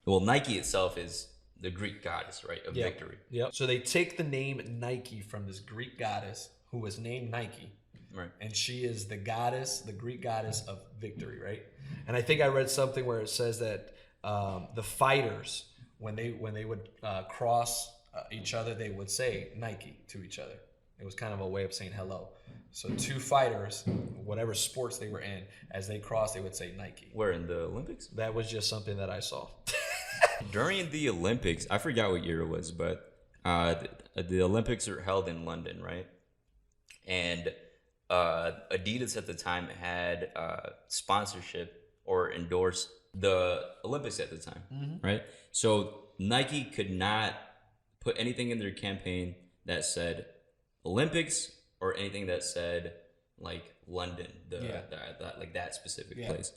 Well, Nike itself is the Greek goddess, right, of victory. Yep. So they take the name Nike from this Greek goddess who was named Nike. Right. And she is the goddess, the Greek goddess of victory, right? And I think I read something where it says that the fighters, when they would cross each other, they would say Nike to each other. It was kind of a way of saying hello. So two fighters, whatever sports they were in, as they crossed, they would say Nike. Where, in the Olympics? That was just something that I saw. During the Olympics, I forgot what year it was, but the Olympics are held in London, right? And Adidas at the time had sponsorship or endorsed the Olympics at the time, right? So Nike could not put anything in their campaign that said Olympics or anything that said like London, like that specific place.